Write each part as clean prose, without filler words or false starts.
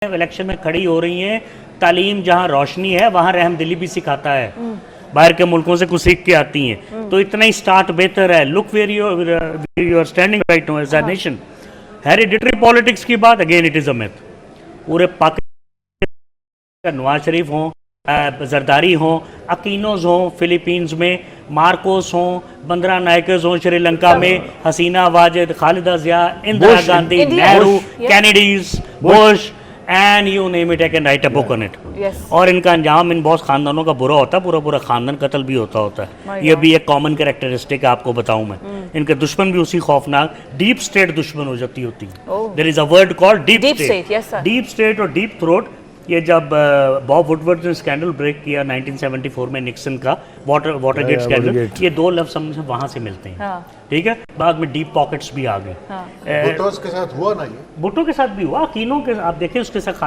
Election में खड़ी हो रही हैं। तालीम जहाँ रोशनी है वहाँ रहमदिली भी सिखाता है। बाहर के मुल्कों से कुछ सीख के आती हैं, तो इतना ही स्टार्ट बेहतर है। Look where you are standing right now as a nation. Hereditary politics की बात again it is a myth. पूरे पाकिस्तान नवाज शरीफ हों, जरदारी हों, अकीनोज हों फिलीपींस में, मार्कोस हों, बंद्रा नायकर्स हों श्रीलंका में, Hasina Wajed, Khaleda Zia, Indira Gandhi, Nehru, Kennedys, Bush and you name it, I can write a book on it. और इनका अंजाम इन बहुत खानदानों का बुरा होता है, पूरा पूरा खानदान कत्ल भी होता है। ये भी एक कॉमन कैरेक्टरिस्टिक है, आपको बताऊं मैं। इनके दुश्मन भी उसी खौफनाक डीप स्टेट दुश्मन हो जाती होती है। There is a word called deep state. Deep state और डीप थ्रोट, ये जब बॉब वुडवर्ड ने स्कैंडल ब्रेक किया 1974 में निक्सन का वाटरगेट स्कैंडल, ये दो लफ्ज हमसे वहां से मिलते हैं। ठीक है, बाद में डीप पॉकेट्स भी आ गए। भुट्टो के साथ हुआ ना, ये भुट्टो के साथ भी हुआ, अकीनों के आप देखें उसके साथ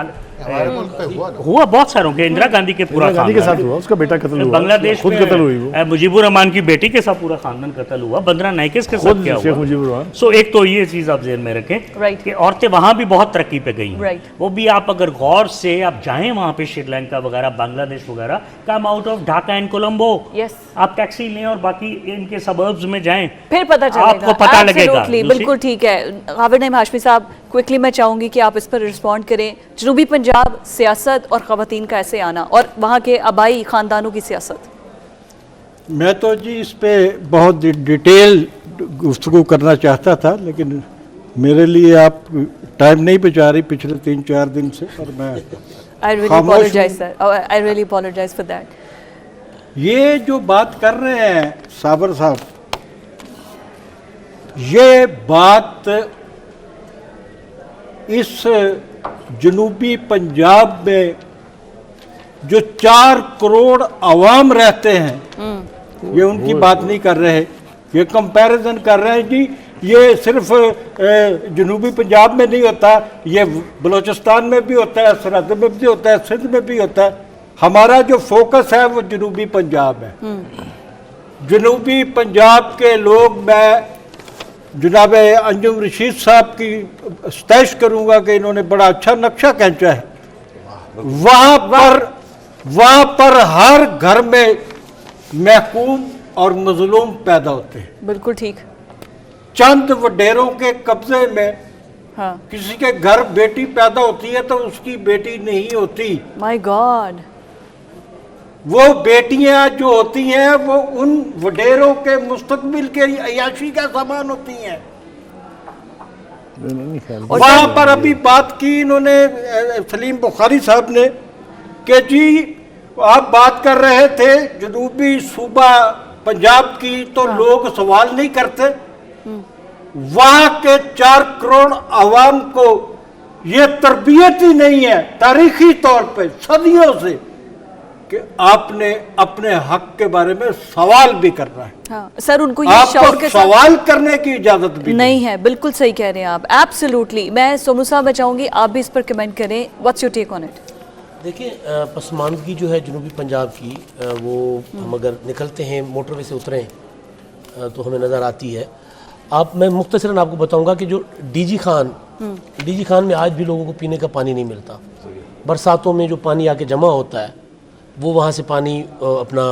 हुआ बहुत सारों के, इंदिरा गांधी के पूरा गांधी के साथ हुआ, उसका बेटा कत्ल हुआ, बांग्लादेश खुद कत्ल हुई, मुजीबुर रहमान की बेटी के साथ पूरा खानदान कत्ल हुआ, बंद्रा नायकर्स के साथ क्या हुआ। सो एक तो ये चीज आप ज़हन में रखें कि औरतें वहां भी बहुत तरक्की पे गई हैं। वो भी आप अगर गौर से आप जाएं वहां पे, श्रीलंका वगैरह, बांग्लादेश वगैरह, come out of Dhaka and Colombo, आप टैक्सी लें और बाकी इनके सबर्ब्स में जाएं, फिर पता चलेगा, आपको पता लगेगा। बिल्कुल ठीक है। गाविर नईम हाशमी साहब, क्विकली मैं चाहूंगी कि आप इस पर रिस्पॉन्ड करें। जनूबी पंजाब, सियासत और ख़वातीन का ऐसे आना और वहाँ के आबाई ख़ानदानों की सियासत। मैं तो जी इस पे बहुत डिटेल गुफ्तगू करना चाहता था, लेकिन मेरे लिए आप टाइम नहीं बचा रही पिछले 3-4 दिन से, और मैं I really apologise sir, I really apologise for that. ये जो बात कर रहे हैं साबर साहब, ये बात इस जनूबी पंजाब में जो 4 करोड़ आवाम रहते हैं, ये उनकी बात नहीं कर रहे, ये कंपैरिजन कर रहे हैं जी। ये सिर्फ जनूबी पंजाब में नहीं होता, ये बलूचिस्तान में भी होता है, सरहद में भी होता है, सिंध में भी होता है। हमारा जो फोकस है वो जनूबी पंजाब है। जनूबी पंजाब के लोग, मैं जनाब अंजुम रशीद साहब की सतैश करूंगा कि इन्होंने बड़ा अच्छा नक्शा खींचा है। वहाँ पर हर घर में महकूम और मजलूम पैदा होते हैं। बिल्कुल ठीक। चंद वडेरों के कब्जे में किसी के घर बेटी पैदा होती है तो उसकी बेटी नहीं होती। My God. वो बेटियां जो होती हैं वो उन वडेरों के मुस्तकबिल के अयाशी का सामान होती हैं। वहां पर अभी बात की इन्होंने सलीम बुखारी साहब ने कि जी आप बात कर रहे थे जनूबी सूबा पंजाब की, तो लोग सवाल नहीं करते। वहां के 4 करोड़ आवाम को ये तरबियत ही नहीं है तारीखी तौर पे सदियों से कि आपने अपने हक के बारे में सवाल भी करना है। हाँ, सर उनको ये शौर के सवाल करने की इजाजत भी नहीं है। बिल्कुल सही कह रहे हैं आप, एब्सोल्युटली। मैं सोनू साहब मैं चाहूंगी आप भी इस पर कमेंट करें। What's your take on it? देखिए, पसमानदगी जो है जनूबी पंजाब की, वो हम अगर निकलते हैं मोटरवे से उतरें तो हमें नज़र आती है। मैं मुख्तसरन आपको बताऊंगा कि जो डीजी खान में आज भी लोगों को पीने का पानी नहीं मिलता। बरसातों में जो पानी आके जमा होता है वो वहाँ से पानी अपना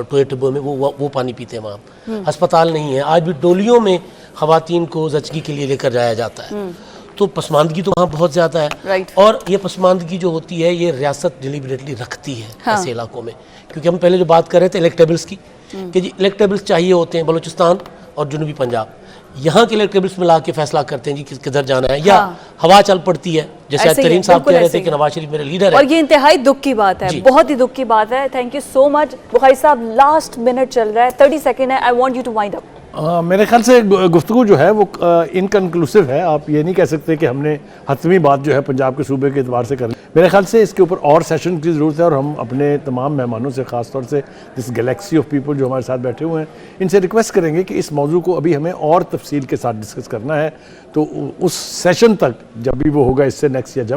टोए टिब्बों में वो पानी पीते हैं वहाँ। अस्पताल नहीं है, आज भी डोलियों में ख़वातीन को जचगी के लिए लेकर जाया जाता है। तो पसमानदगी तो वहाँ बहुत ज़्यादा है। और ये पसमानदगी जो होती है ये रियासत डिलिबरेटली रखती है ऐसे इलाकों में, क्योंकि हम पहले जो बात कर रहे थे इलेक्टेबल्स की, कि जी इलेक्टेबल्स चाहिए होते हैं बलूचिस्तान और जनूबी पंजाब। यहाँ के इलेक्टेबल्स मिला के फैसला करते हैं जी किधर जाना है, या हवा चल पड़ती है, जैसे तरीन साहब कह रहे थे कि नवाज शरीफ मेरे लीडर है। और ये इंतहाई दुख की बात है, बहुत ही दुख की बात है। Thank you so much Bukhari साहब। लास्ट मिनट चल रहा है, 30 सेकेंड है। I want you to wind up. मेरे ख्याल से गुफ्तगू जो है वो इनकन्क्लूसिव है। आप ये नहीं कह सकते कि हमने हतमी बात जो है पंजाब के सूबे के एतबार से कर ली। मेरे ख्याल से इसके ऊपर और सेशन की ज़रूरत है, और हम अपने तमाम मेहमानों से, ख़ास तौर से दिस गैलेक्सी ऑफ पीपल जो हमारे साथ बैठे हुए हैं, इनसे रिक्वेस्ट करेंगे कि इस मौजू को अभी हमें और तफसील के साथ डिस्कस करना है। तो उस सेशन तक जब भी वो होगा, इससे नेक्स्ट या जब